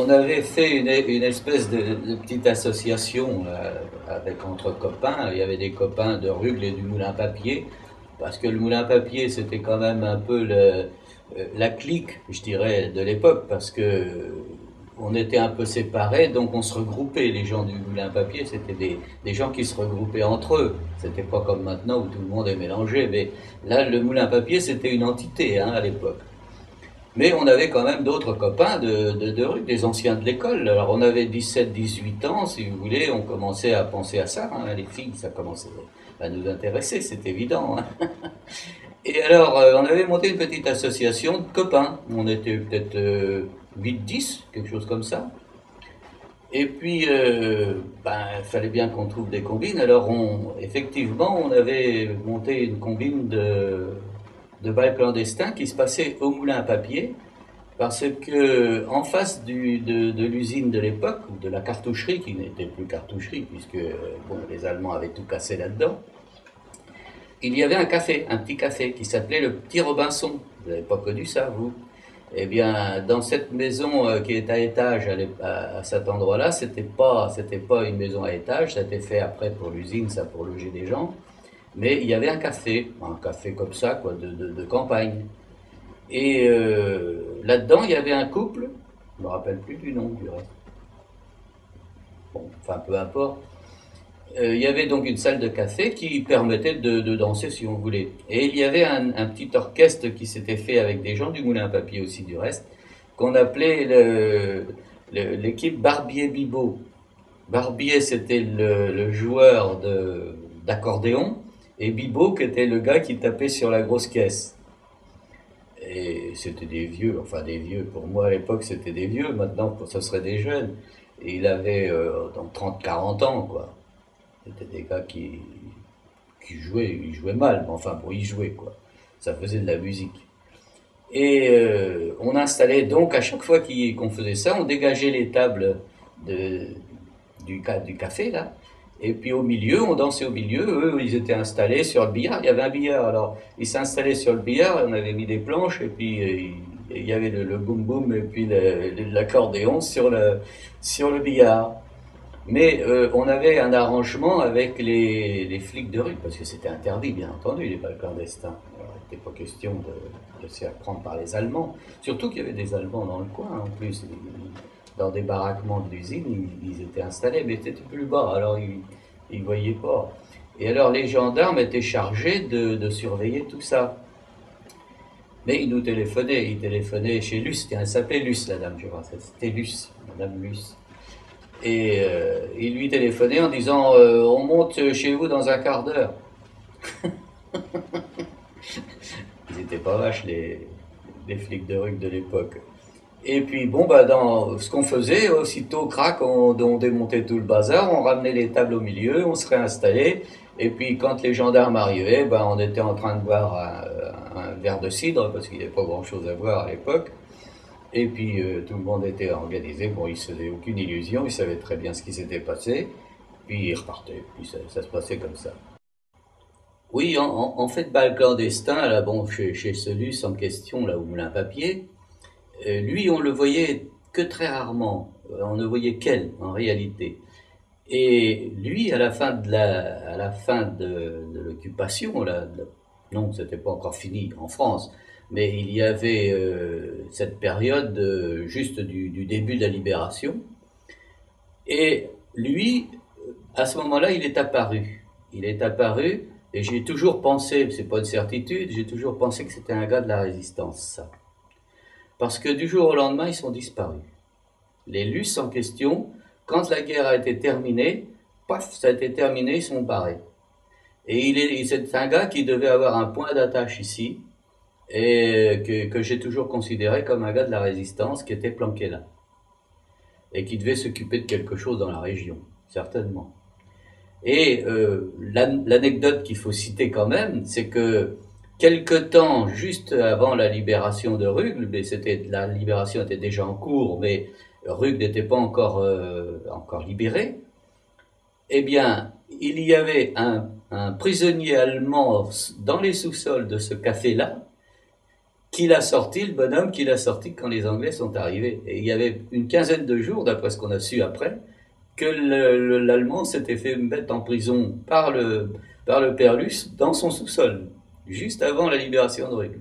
On avait fait une espèce de petite association avec entre copains. Il y avait des copains de Rugles et du Moulin Papier, parce que le Moulin Papier c'était quand même un peu la clique, je dirais, de l'époque, parce que on était un peu séparés, donc on se regroupait. Les gens du Moulin Papier, c'était des gens qui se regroupaient entre eux. C'était pas comme maintenant où tout le monde est mélangé, mais là, le Moulin Papier, c'était une entité à l'époque. Mais on avait quand même d'autres copains de rue, des anciens de l'école. Alors on avait 17, 18 ans, si vous voulez, on commençait à penser à ça. Les filles, ça commençait à nous intéresser, c'est évident. Et alors, on avait monté une petite association de copains. On était peut-être 8, 10, quelque chose comme ça. Et puis, il fallait bien qu'on trouve des combines. Alors, effectivement, on avait monté une combine de bal clandestin qui se passait au moulin à papier. Parce que en face de l'usine de l'époque, ou de la cartoucherie, qui n'était plus cartoucherie, puisque les Allemands avaient tout cassé là-dedans, il y avait un café, un petit café, qui s'appelait le Petit Robinson. Vous n'avez pas connu ça, vous? Eh bien, dans cette maison qui est à étage à cet endroit-là, c'était pas une maison à étage, ça a été fait après pour l'usine, ça pour loger des gens. Mais il y avait un café comme ça, quoi, de campagne. Et là-dedans, il y avait un couple, je ne me rappelle plus du nom du reste. Bon, enfin, peu importe. Il y avait donc une salle de café qui permettait de danser si on voulait. Et il y avait un petit orchestre qui s'était fait avec des gens du Moulin à Papier aussi du reste, qu'on appelait l'équipe Barbier-Bibot. Barbier, c'était le joueur d'accordéon, et Bibot, qui était le gars qui tapait sur la grosse caisse. Et c'était des vieux, enfin des vieux. Pour moi à l'époque c'était des vieux, maintenant ce serait des jeunes. Et il avait dans 30, 40 ans, quoi. C'était des gars qui jouaient, ils jouaient mal, mais enfin bon, ils jouaient, quoi. Ça faisait de la musique. Et on installait donc, à chaque fois qu'on faisait ça, on dégageait les tables de, du café, là. Et puis au milieu, on dansait au milieu. Eux, ils étaient installés sur le billard. Il y avait un billard. Alors, ils s'installaient sur le billard. On avait mis des planches. Et puis, il y avait le boum boum et puis l'accordéon sur le billard. Mais on avait un arrangement avec les flics de rue, parce que c'était interdit, bien entendu, les bals clandestins. Alors, il n'était pas question de se faire prendre par les Allemands. Surtout qu'il y avait des Allemands dans le coin, en plus. Dans des baraquements de l'usine, ils étaient installés, mais c'était plus bas, alors ils ne voyaient pas. Et alors les gendarmes étaient chargés de surveiller tout ça. Mais ils téléphonaient chez Luce, elle s'appelait Luce, la dame, je crois, c'était Luce, Madame Luce. Et ils lui téléphonaient en disant on monte chez vous dans un quart d'heure. Ils n'étaient pas vaches, les flics de rue de l'époque. Et puis bon, dans ce qu'on faisait, aussitôt crac, on démontait tout le bazar, on ramenait les tables au milieu, on se réinstallait. Et puis quand les gendarmes arrivaient, on était en train de boire un verre de cidre, parce qu'il n'y avait pas grand-chose à boire à l'époque. Et puis tout le monde était organisé, bon, ils se faisaient aucune illusion, ils savaient très bien ce qui s'était passé. Puis ils repartaient, puis ça se passait comme ça. Oui, en fait, bal clandestin, là, bon, chez Solus en question, là, au Moulin Papier, lui, on le voyait que très rarement. On ne voyait qu'elle, en réalité. Et lui, à la fin de l'occupation, non, c'était pas encore fini en France, mais il y avait cette période juste du début de la libération. Et lui, à ce moment-là, il est apparu. Il est apparu, et j'ai toujours pensé, c'est pas une certitude, j'ai toujours pensé que c'était un gars de la résistance, ça. Parce que du jour au lendemain, ils sont disparus. Les Luces en question, quand la guerre a été terminée, paf, ça a été terminé, ils sont barrés. Et c'est un gars qui devait avoir un point d'attache ici, et que j'ai toujours considéré comme un gars de la résistance qui était planqué là. Et qui devait s'occuper de quelque chose dans la région, certainement. Et l'anecdote qu'il faut citer quand même, c'est que quelque temps juste avant la libération de Rugles, mais la libération était déjà en cours, mais Rugles n'était pas encore libéré, eh bien, il y avait un prisonnier allemand dans les sous-sols de ce café-là Qui l'a sorti, le bonhomme, qui l'a sorti quand les Anglais sont arrivés. Et il y avait une quinzaine de jours, d'après ce qu'on a su après, que l'Allemand s'était fait mettre en prison par le père Luce dans son sous-sol, juste avant la libération de Rugles.